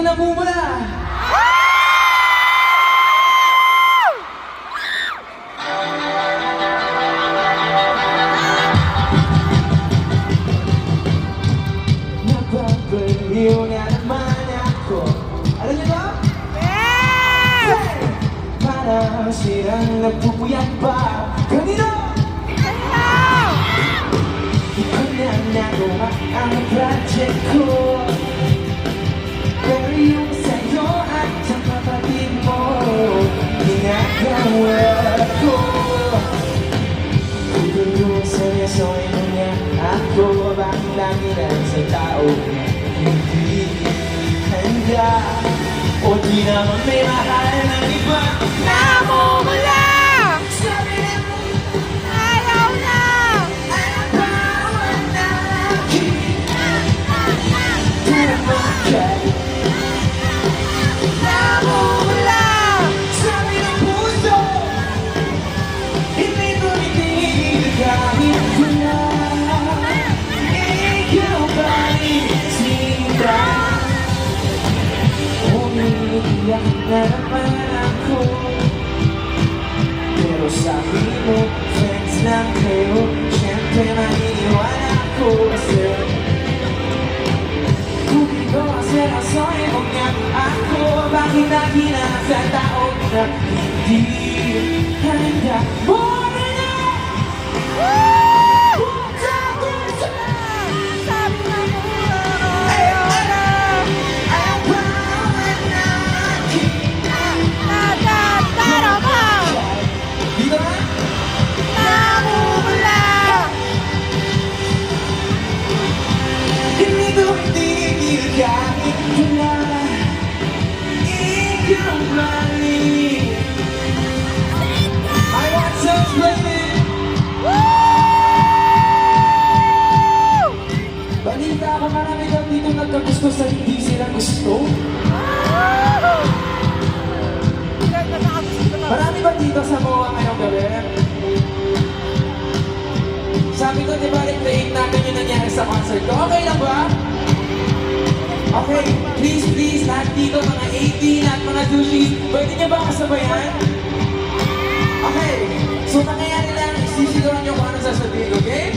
namumula. Napapaliw na naman ako. Alam niyo ba? Yes! Parang silang nagpupuyat pa. Kanino? Kanya nagawa ang project ko. Pero yung sa'yo at sa kapatid mo ginagawa ko. Kung yung seryosoy mo niya ako, bakit lagi lang sa tao na hindi handa? O di naman may mahal ng iba namumula. Sabi na mo ayaw na, ayaw pa wala. Pero bakit namumula? Sabi ng puso hindi tumitigil kahit wala. Ikaw ba'y sinta? Umiiyak na naman ako. Pero sabi mo, friends lang kayo. Siyempre maiiwan ako kasi kung ikaw ang seryosoy mo nga ako, bakit lagi na sa tao na hindi handa? More na! Sabi na mo, ayaw na, ayaw pa wala. Natatarama dito na? Namumula. Hindi tumitigil kahit wala. Ikaw ba'y I want to explain it. Balita ako marami daw dito nagkagusto sa hindi sila gusto. Marami ba dito sa MOA ngayong gabi? Sabi ko, di ba recreate natin yung nangyari sa concert ko? Okay lang ba? Okay, please, lahat dito, mga 18 at mga douchies, pwede niyo ba kasabayan? Okay, so nangyayari lang, isisigawan niyo kung ano sasabihin, okay?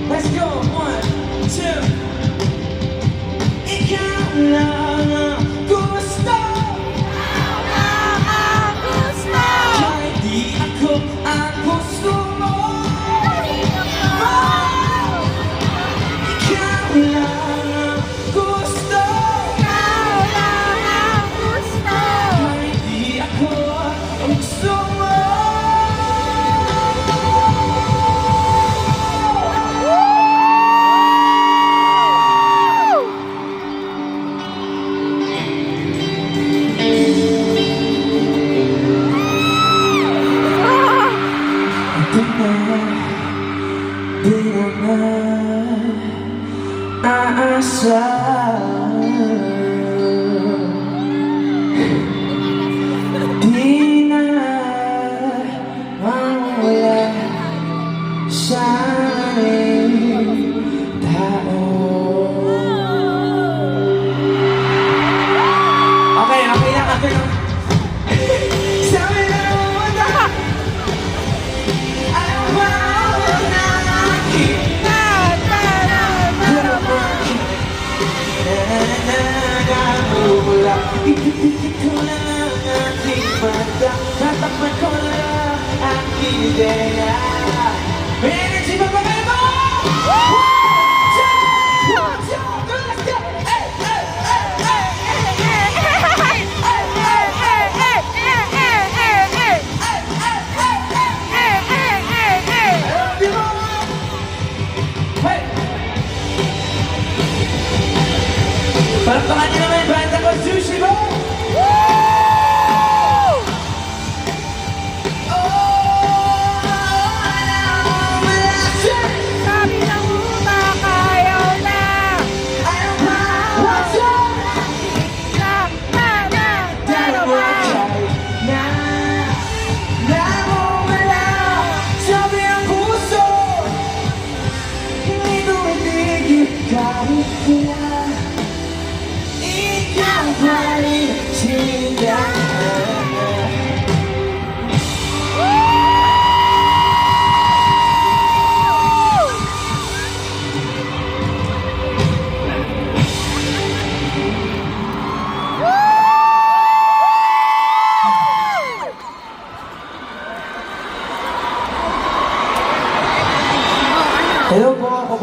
Let's go, 1, 2. Ikaw lang ang gusto. Kahit di ako ang gusto mo. Ikaw lang ang gusto. Kahit di ako ang gusto mo. Ito na, di naman aasa. Di na mawala sa aming tao. Okay lang. Sabi na muna, ayaw pa wala. Namumula. Ikipikit ko lang ang aking mata. Tatakpan ko lang ang ideya. May energy ba ba kayo ba? 1, 2, 1, 2, let's go! Palakpakan niyo naman yung banda ko, Sushi Bo! Oh,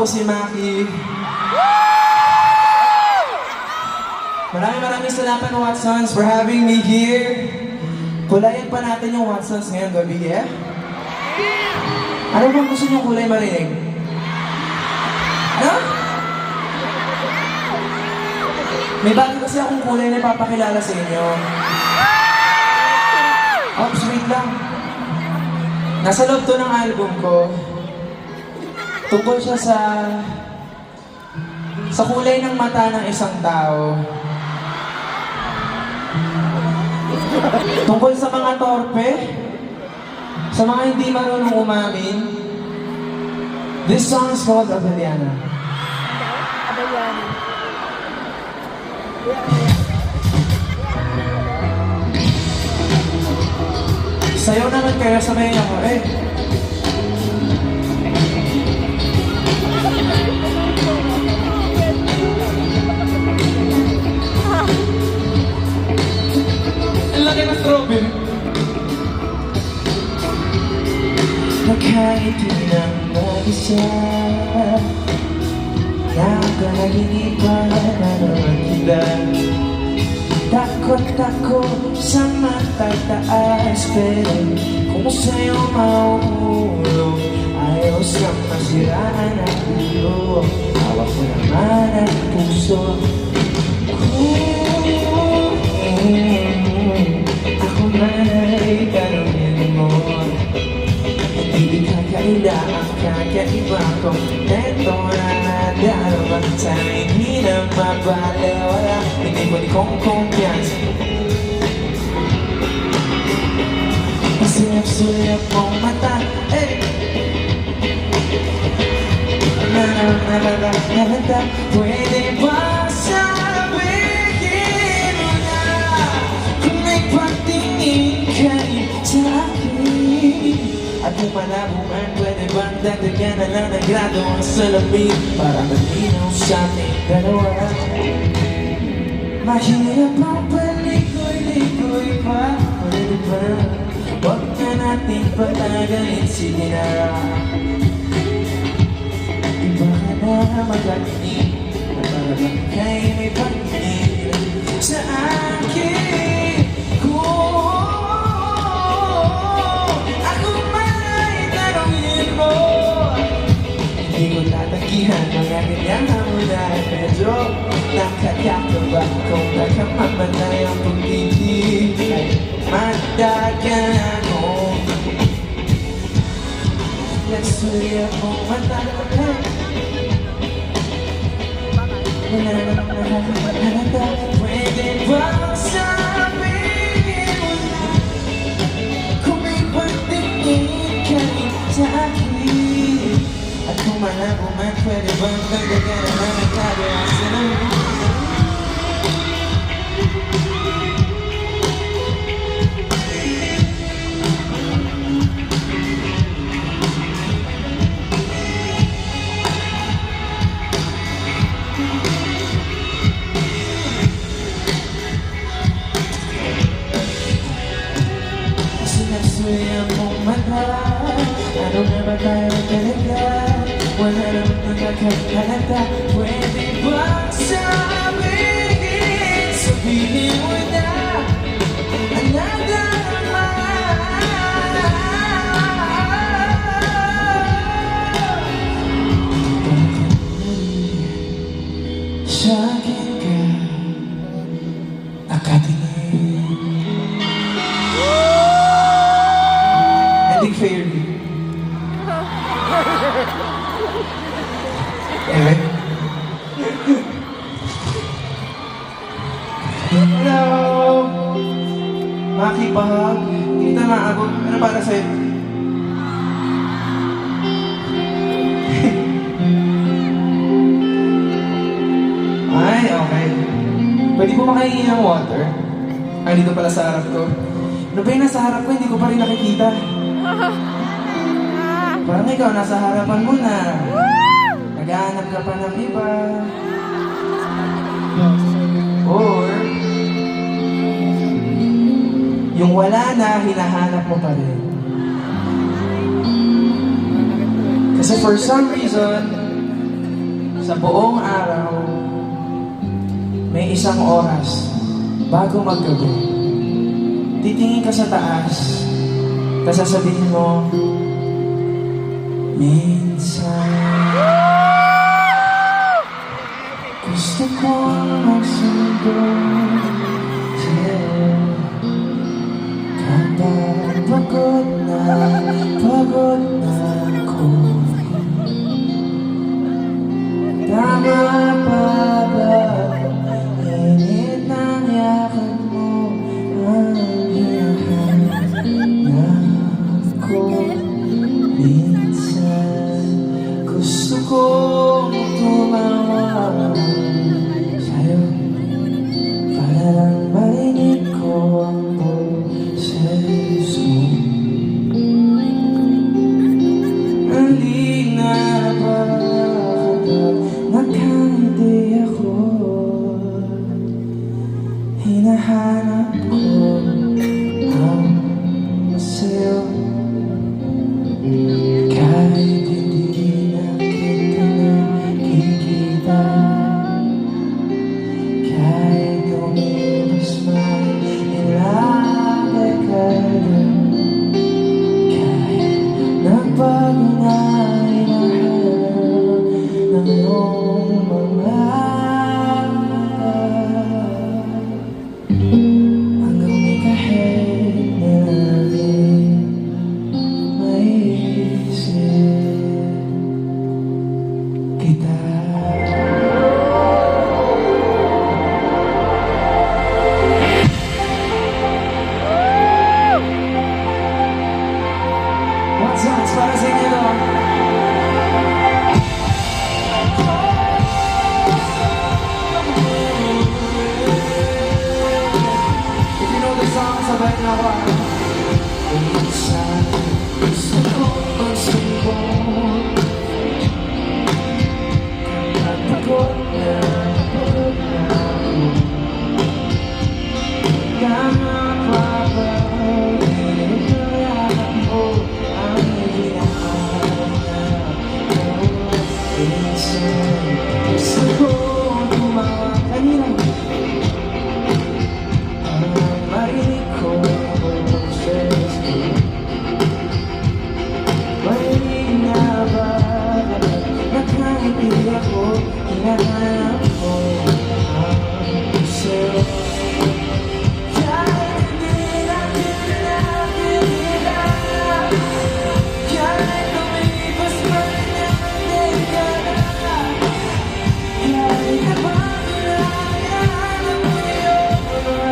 po si Maki. Maraming salamat, Watsons, for having me here. Kulayan pa natin yung Watsons ngayon, gabi, yeah? Ano bang gusto niyong kulay marinig? Ano? May bago kasi akong kulay na ipapakilala sa inyo. Oh, sweet lang. Nasa loob to ng album ko. Tungkol siya sa kulay ng mata ng isang tao. Tungkol sa mga torpe, sa mga hindi marunong umamin. This song is called Abeliana. Abeliana. Sayaw naman kayo, sabayin ako, eh. Ang laki ng strawberry. Kahit ng mag-isa, nakanaginipan na naman kita. Takot ako sa matataas, pero kung sa'yo mauulong, ayaw siyang masiraan ang ulo. Hawak ko naman ang puso. Ako man ay tanongin mo, hindi ka kailangan kakaiba kung eto na darama. Sana hindi na mabalewala, hindi ko di kong kumpiyansa. Pasilap-sulap mong mata, eh. Nananananananta, pwede ba sabihin mo na kung may pagtingin ka rin sa akin? At kung malabungan, pwede bang dagdagan na lang ng grado ang salamin para malinaw sa ating dalawa? Mahirap ang palikoy-likoy pa, pwede ba? Huwag na natin patagalin, sige na. Iba ka na magaling, na parang kay may pagtingin sa akin. Hindi ko tatagihan mga ganyang hamunan, medyo nakakakaba kung nakamamatay ang pag-ibig ay madagan ako. Nagsuya mong mata, wala namang nakakamatalaga. Pwede bang sabihin mo na kung may pagtingin ka rin sa akin? At kung malabo man, pwede bang dagdagan na lang ang kagaya sa namin? Sinasuya mong mata, ano na ba tayo talaga? Wala naman nakakahalata, pwede bang sabihin mo na ang nadarama? Sa akin ka nakatingin. Ending fairly. Anyway. Hello! Maki, bahag. Kita maabot. Ano para sa'yo? Ay, okay. Pwede po makahingi ng water? Ay, dito pala sa harap ko. Ano ba yung nasa harap ko? Hindi ko pa rin nakikita. Parang ikaw, nasa harapan mo na. Naghahanap ka pa ng iba. Or, yung wala na, hinahanap mo pa rin. Kasi for some reason, Sa buong araw, may isang oras bago maggabi. Titingin ka sa taas, tapos sasabihin mo, minsan gusto kong magsundo sa'yo kapag pagod na ako. Tama pa ba? Init ng yakap mo ang hinahanap ko. Minsan gusto kong tumawa sa'yo para lang marinig ko ang boses mo. Halina ba? Nakangiti ako, hinahanap ko ang masayo. Kahit hindi na kita nakikita, kahit lumipas man ilang dekada, kahit nagbago na hinahanap ng iyong mga mata, hanggang may kahit na namin maisip kita. One chance para sa inyo to. If you know the song, sabay na ako. Minsan gusto kong magsumbong kapag pagod na ako. Tama pa ba? Init ang yakap mo ang hinahanap ko. Minsan gusto kong tumawa kanina para marinig ko ang boses mo. Marinig na ba? Nakangiti ako, hinahanap ko ang boses. Kahit hindi na kita nakikita, kahit lumipas man ang dekada, kahit nabago na hinahanap mo yung mga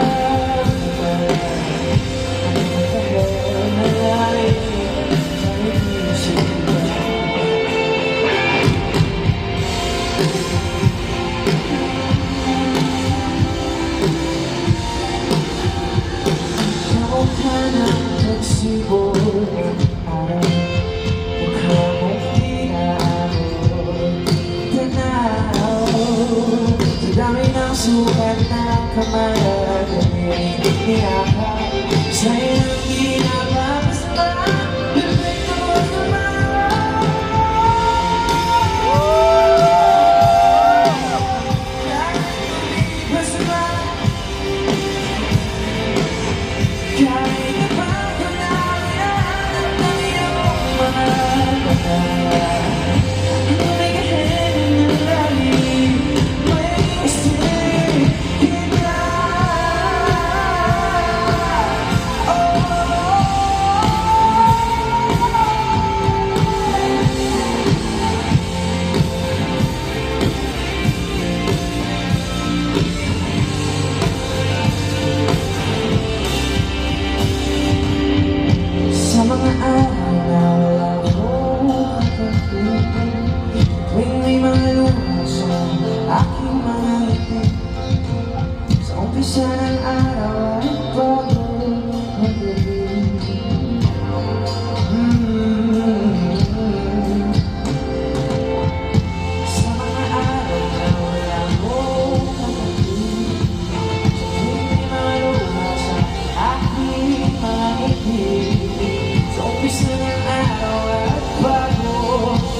matagal na narinig sa isip ko. Tawag ka ng nagsibol ng araw, mukha mong di naabot tanaw. Sa dami ng sukat ng kamay at narinig niyakap, sa'yo nang di napapasma, perfecto tumawa. Kahit lumipas man, kahit nabago na hinahanap ng iyong mga mata, hanggang may kahit na lalim, may isip kita. Sa mga araw na wala akong katapitin, tuwing may mga luha sa aking mga ngiti, sa umpisa ng araw ay bago magabi. Sa mga araw na wala akong katapitin, tuwing may mga luha sa aking mga ngiti, sa umpisa ng araw at bago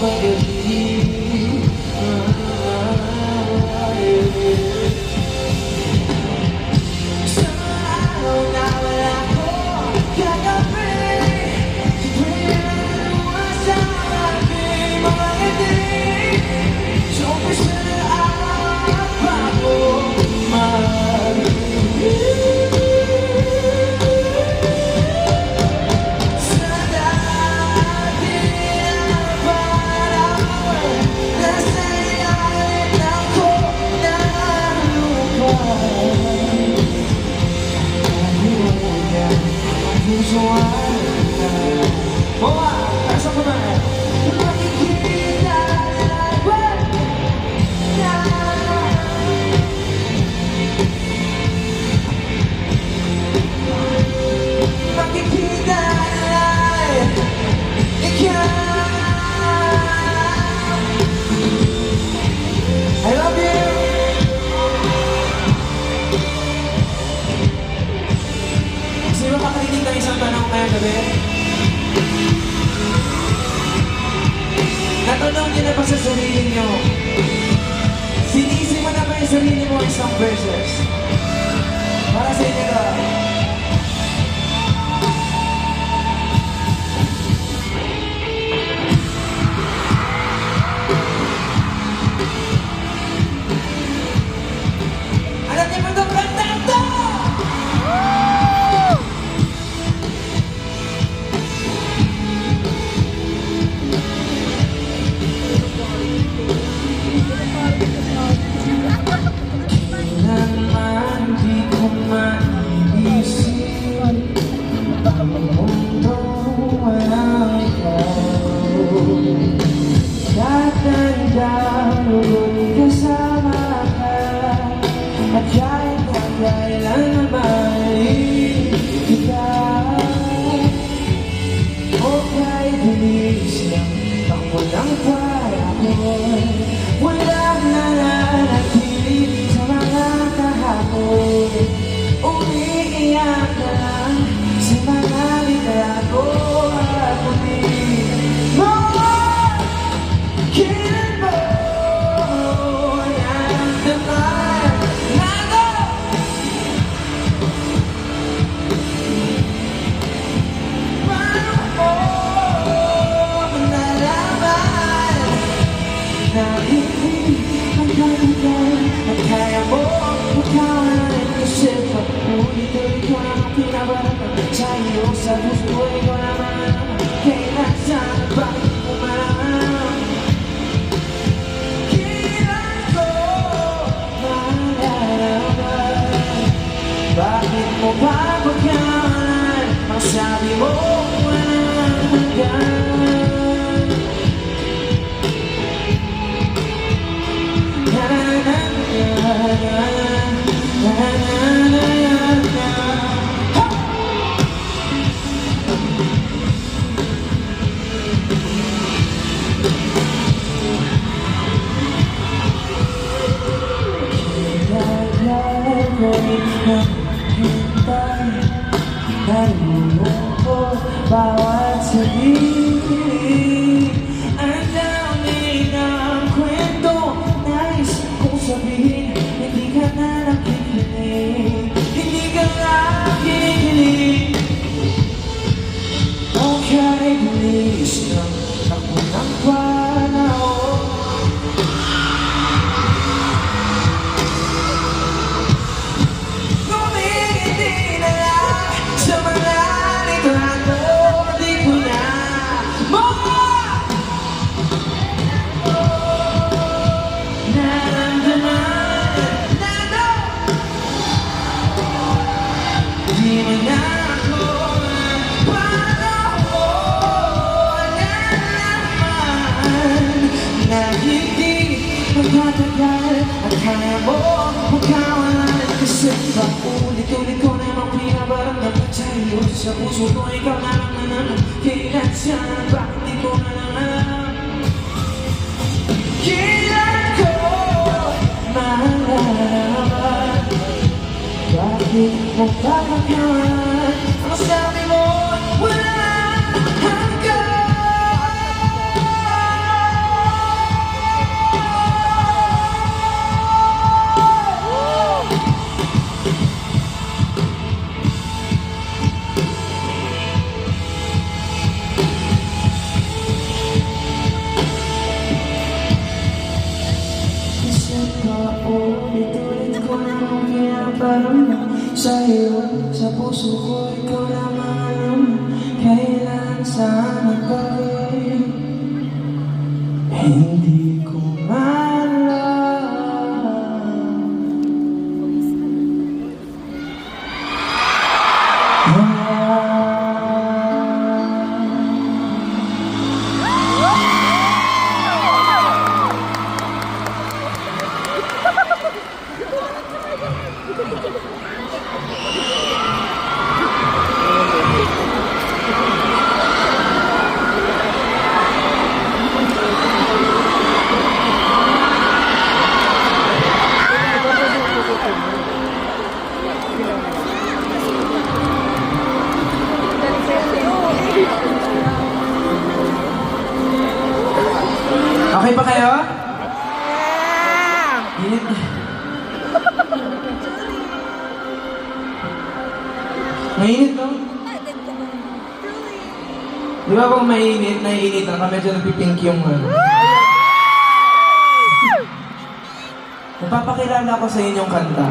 magabi. gabi? Natanong niyo na ba sa sarili niyo? Sinisi mo na ba yung sarili mo isang verses? Para sa inyo ka. Alam niyo ba itong kantang to? Kailanman di ko maiisip ang mundo walang ikaw. Tatandaan kasama ka at kahit na kailan mabalik kita. O kahit bilis lang ako lang para ko, walang nananatili sa mga kahapon. Umiiyak na lang sa mga litrato at muli mo. Kailan mo naramdaman na ako? Paano mo nalaman na hindi magkakagal at kaya mo magkawalan? Kasi pag-ulit-ulit ko naman pinabaratan sa'yo sa puso ko, ikaw naman kailan saan bakit mo malaman? Kailan ko malalaman? Bakit mo ba magkawalan? Ang sabi mo walang hanggan. Bawat sabihin, ang dami ng kwento nais kong sabihin, hindi ka na nakikinig, hindi ka nakikinig. O kahit bilis lang ako ng panahon, ngumingiti na lang sa mga litrato. Di ko na naramdaman na no. Di mo na ako panahon nalaman na hindi magtatagal at kaya mo magkawalan. Kasi paulit-ulit ko namang pinabaramdam sa'yo sa puso ko, ikaw naman kailan saan, bakit di ko alam? Kailan ko malalaman? Bakit mo ba magkawalan? Ang sabi mo walang hanggan. Paulit-ulit ko namang pinaparamdam sa'yo sa puso ko, ikaw naman alam kailan saan at bakit hindi ko Init na. Mainit, no? Di ba pag mainit, naiinitan ka, medyo nagpipink yung ano. Magpapakilala ko sa inyong kanta.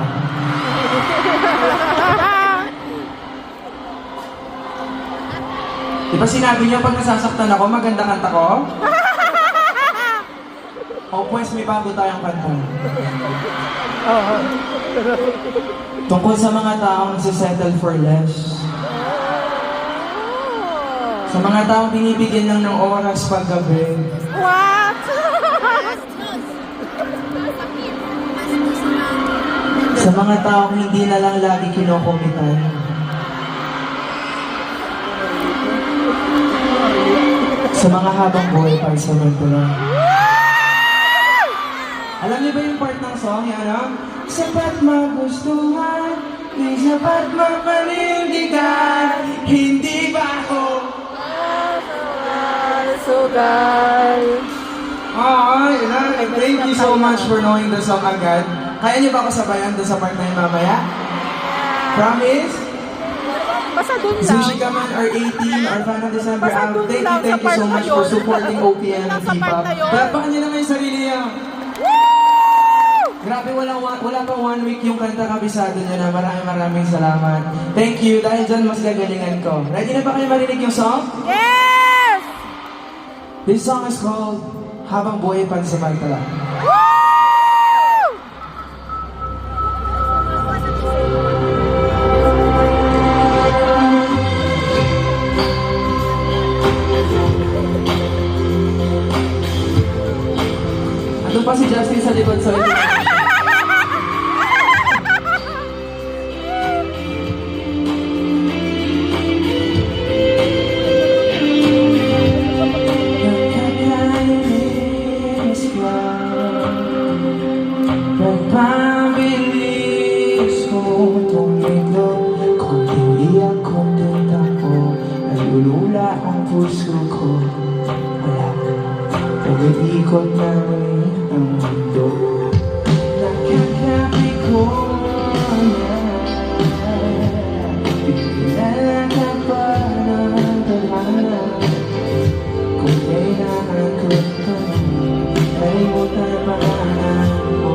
Di ba sinabi niyo pag nasasaktan ako, maganda kanta ko? O pues, may bago tayong kanta. Tungkol sa mga taong nagsisettle for less. Sa mga taong binibigyan lang ng oras paggabi. What? Sa mga taong hindi na lang lagi kinokomitan. Sa mga habang buhay pa sa lang. Alam niyo ba yung part ng song? Yung ano? Sapat magustuhan, di sapat mapanindigan, hindi ba ako? Sugal. Thank you so much for knowing the song agad. Kaya niyo ba ako sabayan doon sa part na yun mamaya? Promise? Basta dun lang. Sushi ka man or 18 or Fan of December Basta album. dun Thank lang you sa part so na much yun. for supporting OPM and Nasa part P-pop. na yun. Palapakan niyo naman yung sarili niyo. Grabe, wala pa 1 week yung kanta kabisado niyo na. Maraming salamat. Thank you. Dahil dyan, mas gagalingan ko. Ready na ba kayo marinig yung song? Yes! This song is called Habang Buhay Pansamantala. Andun pa si Justin sa likod, so Nakakainis ka. Pagpabilis ko tumigo, konting iyak, konting tako, nalulula ang puso ko. Wala, umiikot na rin ang mundo. Nakakapi ko na pinilala ka pa ng tadhana. Kung kailangan ko ito, kalimutan ang pangalan mo.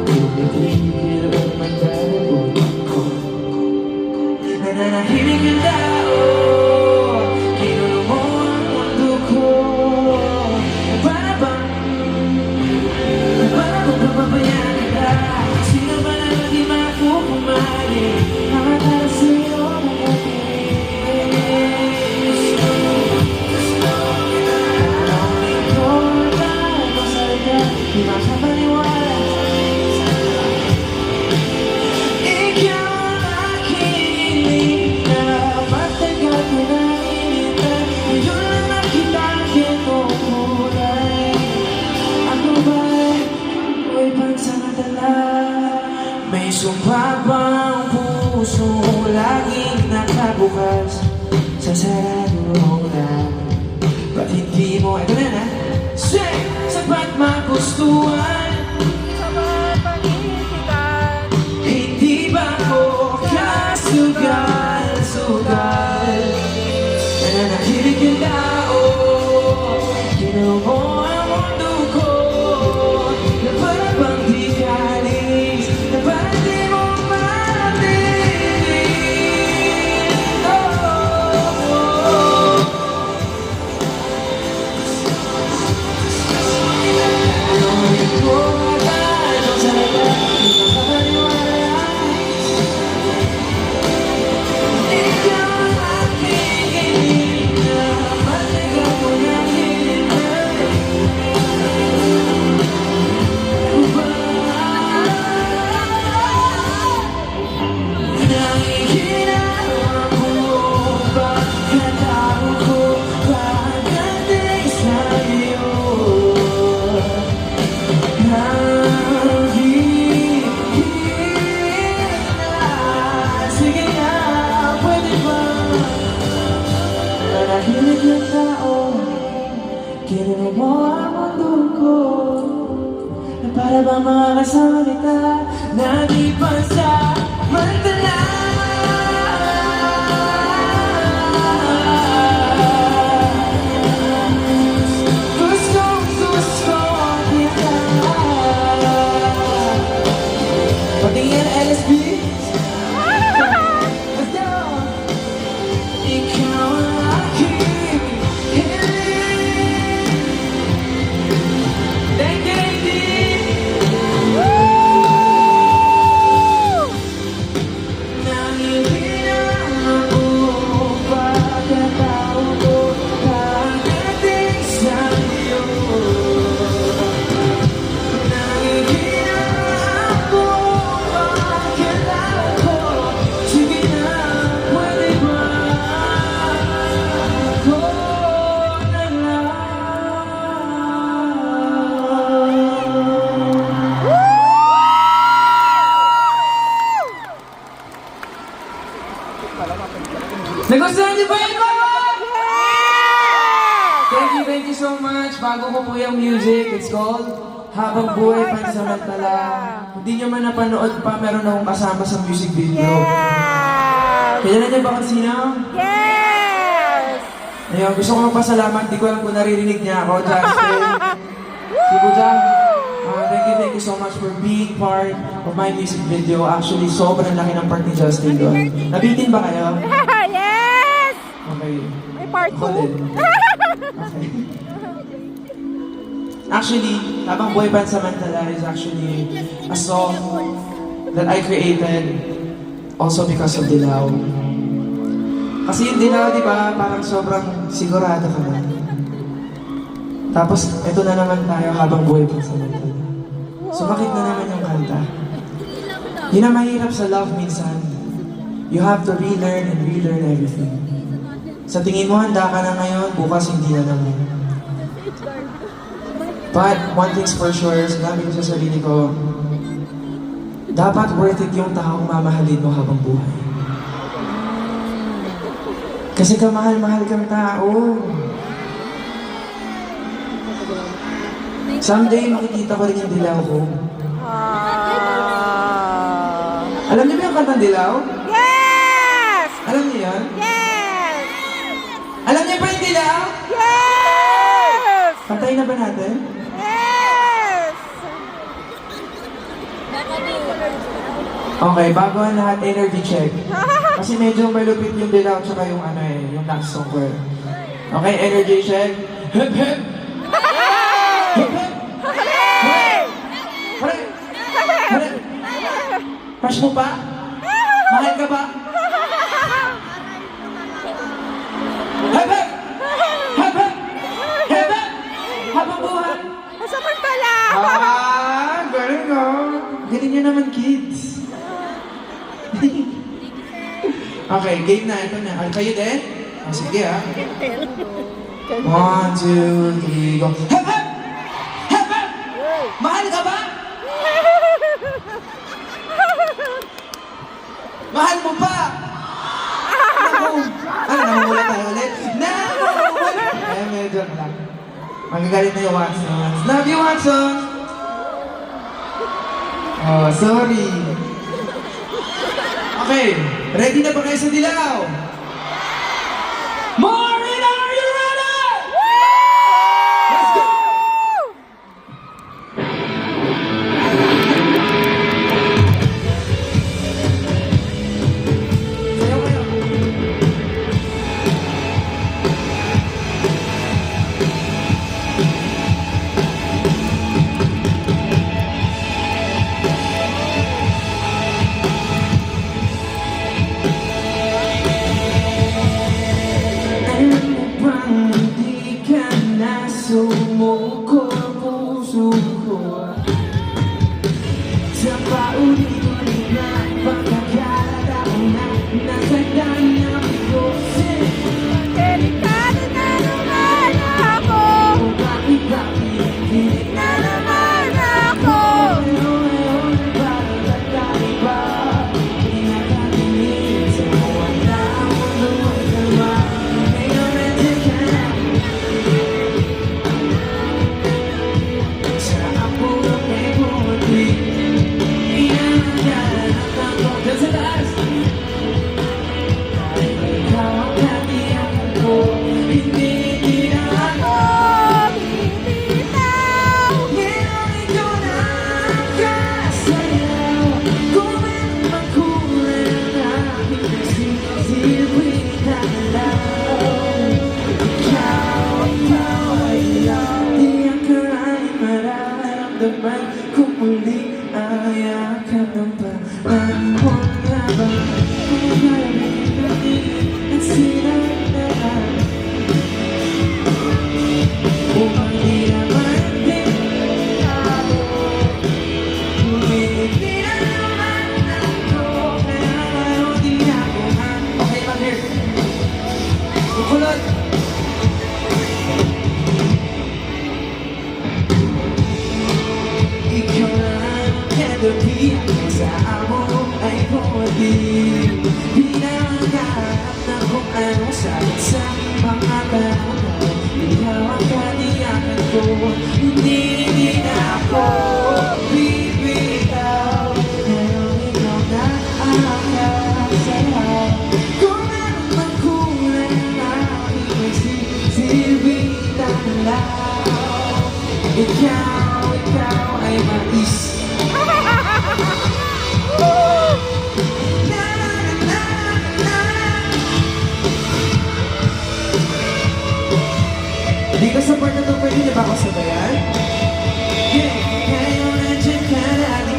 Tumitigil ang magdalabog ko. Nananahimik ang tao, kinulong mo ang mundo ko. Para bang papabayaan ka? Sino ba naman di makukumali? Nakatara sa'yo di makapaniwala. Ikaw ang aking inig na matagal ko na initan. Ngayon lang nakita ang iyong kulay. Ako ba'y may pansamantala? May sumpa bang puso laging nakabukas sa saradong lang? Ba't hindi mo, ito na na, say! Sapat magustuhan, Sapat panindigan. hindi ba ako kasugal-sugal? Nananahimik yung tao, kinuha mo ang mundo ko. Na parang bang di ka alis, na parang di mo marating. Oh. Para bang mga kasalita na di pa sa mantala. Gusto kita. Patingin LSB. Let's go. Ikaw ang aking hiling. Thank you, Lady. Nang hindi na mabuo pagkatao ko pagdating sa'yo. Nang hindi na mabuo pagkatao ko. Sige na, pwede ba ako na lang? Nagustuhan niyo ba ito? Thank you so much. Bago ko po yung music, it's called Habang Buhay Pansamantala. Hindi nyo man napanood pa, meron akong kasama sa music video. Yes! Kailan niyo ba kung sino? Yes! Ayun, gusto ko magpasalamat. Di ko alam kung naririnig niya ako, Justin. Si Buja. Thank you so much for being part of my music video. Actually, sobrang laki ng part ni Justin doon. Nabitin ba kayo? Yes! Okay. May part Ako 2. din. Okay. Actually, Habang Buhay Pansamantala is actually a song that I created also because of Dilaw. Kasi yung Dilaw, di ba, parang sobrang sigurado ka na. Tapos, eto na naman tayo habang buhay pansamantala. Sumakit na naman yung kanta. Yun ang mahirap sa love minsan. You have to relearn and relearn everything. Sa tingin mo, handa ka na ngayon, bukas hindi na naman. But one thing's for sure, sinabi ko sa sarili ko, dapat worth it yung taong mamahalin mo habang buhay. Kasi kamahal-mahal kang tao. Someday, makikita ko rin yung dilaw ko. Alam niyo ba yung kantang Dilaw? Yes! Alam niyo yan? Yes! Alam niyo ba yung Dilaw? Yes! Pantayin na ba natin? Yes! Okay, bago ang lahat, energy check. Kasi medyo malupit yung Dilaw tsaka yung ano eh, yung last song ko eh. Okay, energy check. Hip hip! Hip hip! Hip! Hip! Crush mo pa? Mahal ka ba? Hip hip! Hip hip! Hip hip! Habang buhay! Pansamantala! Galing oh! Galing nyo naman, kids. Okay, game na. Ito na. Kayo din? Oh, sige ah. 1, 2, 3, go. Hep, hep! Hep, hep! Mahal ka ba? Mahal mo pa? Naku! Ano, namumula tayo ulit? Namumula! Eh, medyo lang. Magagalit na yung Watson. Love you, Watson! Oh, sorry. Okay, ready na ba kayo sa Dilaw? Maureen, are you ready? Let's go! Sayaw kayo. Hindi ka na sumuko ang puso ko sa paulit-ulit na pagkakataon na nasagdan ng puso. Delikado na naman ako! Bakit hindi Na naman ako! parang tatay ba? Pinakatinig sa wala mo noon naman. Sa ako muli ayakan ng panahon habang kumakalit at sinagdahan. Upang di naman din ako hindi na naman ako kaya ngayon di ako okay, mag-here. Kukulot. Ikaw lang kagabi sa amo ay puwadi. Di na magkaharap na kung anong sagot sa mga tanong mo. Ikaw ang katiyakan ko, hindi na ako bibitaw. Ngayon ikaw na ang akasayaw. Kung ano man kulay na aking magsisilbing tanaw. Ikaw ay mais. Dito sa part na to, pwede niyo ba ako sabayan? Yeah, ngayon nandiyan ka lagi.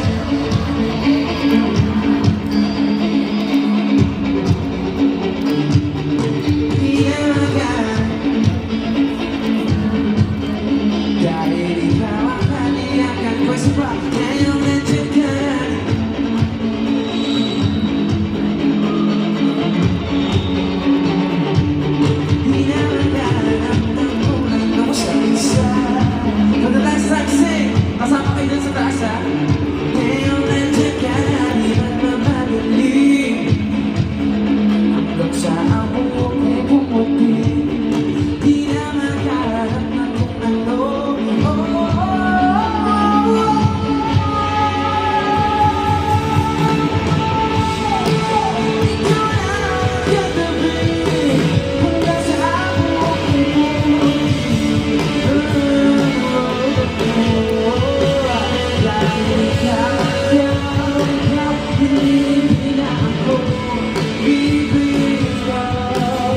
Hinagan dahil ikaw ang kaniyakan ko sa pa. Ngayon nandiyan ka lagi. Hinagan ang kulang ako sa isa. For the last time, sing! Kasama kayo dun sa taas, ha? Ngayon nandiyan ka lagi, magmamadali. Hanggang sa ako ay pumuti. Di na makaharap na kung ano. Ikaw lang kagabi, hanggang sa ako ay pumuti. Dahil ikaw, hindi na ako bibitaw.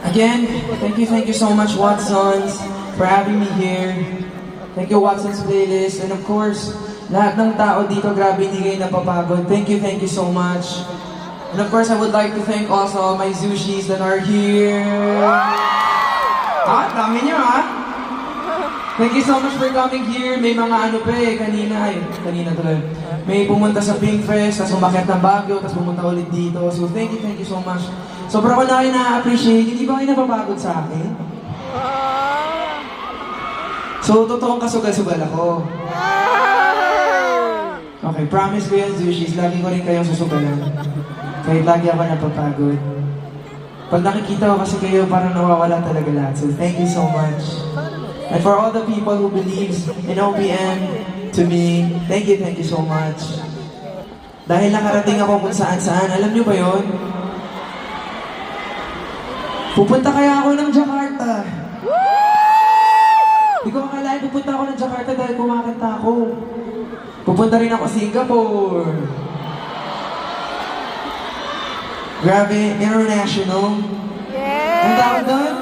Again, thank you so much, Watsons, for having me here. Thank you, Watsons Playlist. And of course, lahat ng tao dito, grabe hindi kayo napapagod. Thank you so much. And of course, I would like to thank also my Zushis that are here. Dami niyo, Thank you so much for coming here. May mga ano pa kanina tuloy. May pumunta sa Pink Fest, tapos umakyat ng Baguio, tapos pumunta ulit dito. So thank you so much. Sobrang ko na kayo na-appreciate. Hindi ba kayo napapagod sa akin? So, totoong kasugal-sugal ako. Okay, promise ko yan, Zushis. Lagi ko rin kayong susugalan. Kahit lagi ako napapagod. Pag nakikita ko kasi kayo, parang nawawala talaga lahat. So, thank you so much. And for all the people who believes in OPM, to me, thank you so much. Dahil nakarating ako kung saan-saan, alam niyo ba yon? Pupunta kaya ako ng Jakarta. Hindi ko akalain pupunta ako ng Jakarta dahil kumakanta ako. Pupunta rin ako Singapore. Grabe, international. Yes! Ang tawag doon?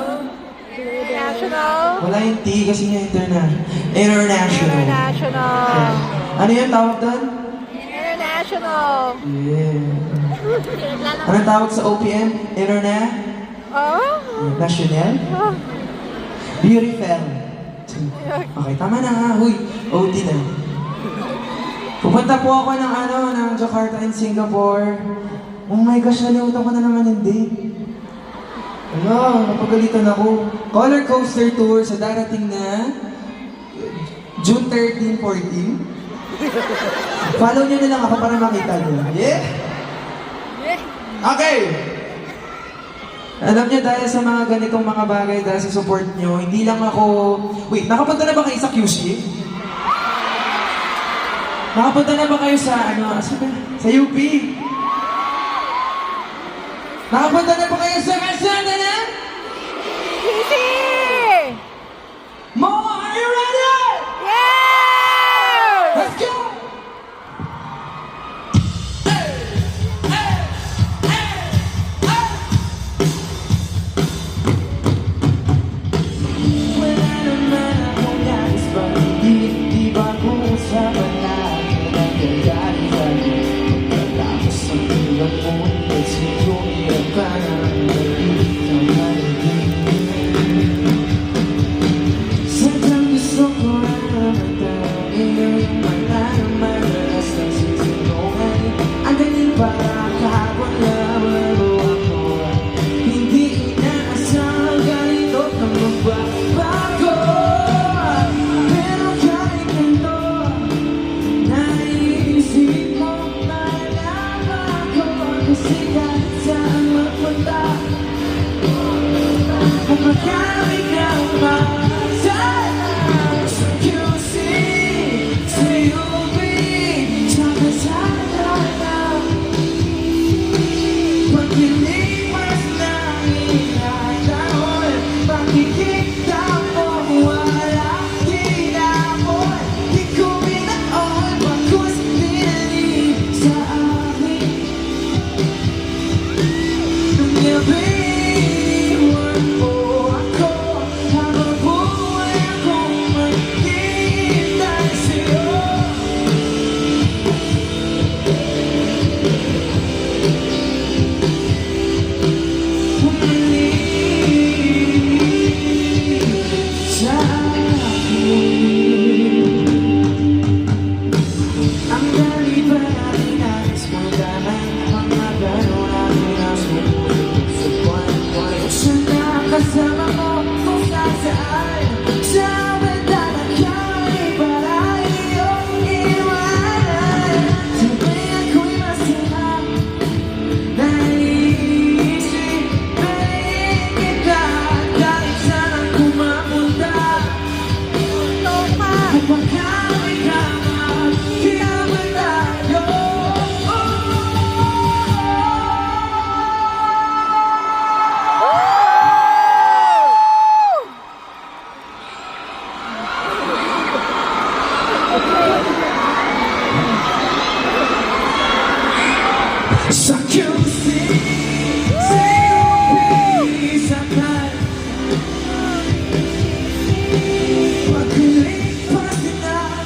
International. Wala yung T kasi nga international. International. Ano yung tawag doon? International. Yeah. Anong tawag sa OPM? Internet? Oh? National? Beautiful. Okay, tama na nga. Huy, OT na. Pupunta po ako ng Jakarta and Singapore. Oh my gosh, nalimutan ko na naman yung date. Ano, napagalitan ako. Color Coaster Tour sa darating na June 13, 14. Follow nyo na lang ako para makita nyo. Yeah? Okay! Alam niyo, dahil sa mga ganitong mga bagay, dahil sa support niyo, hindi lang ako... Wait, nakapunta na ba kayo sa QC? Nakapunta na ba kayo sa, ano, sa UP? Nakapunta na ba kayo sa Kalsada na? Easy! Mo, are you ready? Yeah! Let's go! Hey! Hey! Hey! Hey! Wala naman akong nais pa, di ba kung usapan natin ang nangyayari sa'yo? Pagkatapos ang ilang mo, siguro ka na nagiging ng maligid. Sadyang gusto ko ang magdaming wala naman alas ng sisinungaling. Ang galing para kahapon laro ako. Hindi inaasang ganito na magbabago. Pero kahit ganito, naiisip mo malaman ko. Kasi kahit saan magpunta, kung magkami ka masaya sa QC, sa UP, sa Kalsada na. Pag-ilipas ng ilang taon, makikita mo walang tinapon. Di ko binaon, bagkus pinalib sa akin. Nung gabi, iwan mo ako, habang buhay akong maghihintay sa'yo. Bumalik sa akin. Ang dali ba natin nais mong damay, mga gano'n natin na sumusunod sa buwan-buwan. Siya na kasama mo kung saan, sa bintana kami para iyong iwanan. Sabay ako'y masarap, naiisip, balikin kita, kahit saan ako mapunta. Kapag kami kama, kinaman tayo. Sa QC, sa UP, sa Kal. Pag-lipas ng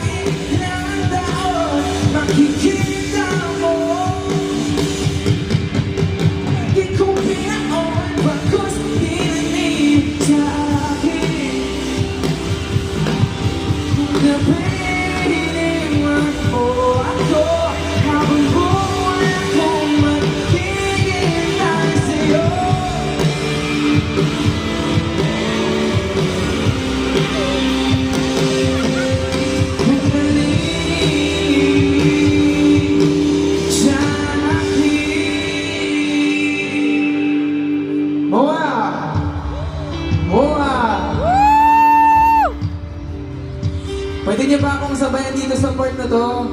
ilang taon, makikita mo. Di ko binaon, bagkus pinanib sa akin. Kung gabi, iniwan mo ako, habang buhay akong maghihintay sa'yo. Bumalik sa akin. Moa! Moa! Pwede niyo ba akong sabayan dito sa part na to?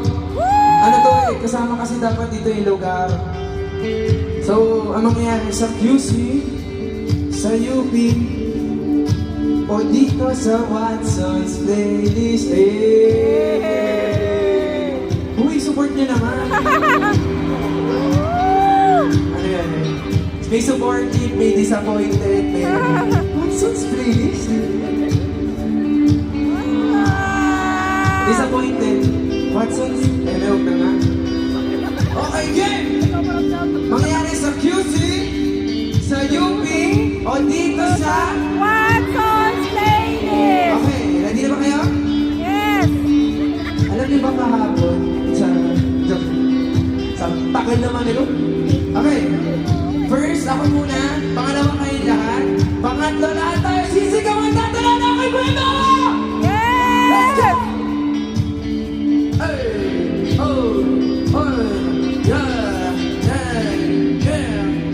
Ano to eh, kasama kasi dapat dito yung lugar. So, ang mangyayari sa QC, sa UP, o dito sa Watson's playlist, Uy, support niyo naman. Ano yan eh? May supportive, may disappointed, may Watson's playlist. Disappointed. Watson's, huwag na nga. Okay, game! Mangyayari sa QC, sa UP, o dito sa... Watson's playlist! Okay, ready na ba kayo? Yes! Alam niyo ba kahapon sa tagal naman nilo? Okay, first ako muna, pangalawa kayo lahat, pangatlo lahat tayo sisigawan tatala na kay Bueno! Let's go! Yes! Hey! Oh! Oh! Yeah! Yeah! Yeah!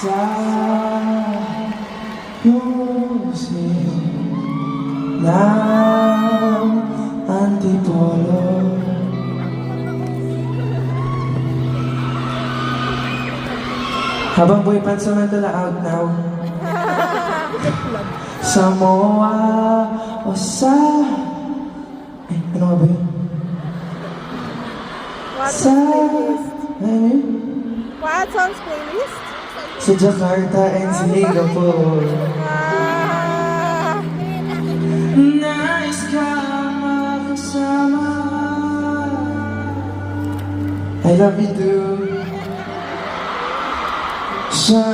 sa museo ng Antipolo. Habang boy pants naman ito na out now. Samoa o sa... Ay, ano nga ba yun? What Sa... playlist? Ano yun? What songs playlist? Sa Jakarta and Singapore. Ah, Nais ka makasama. I love you too. Sa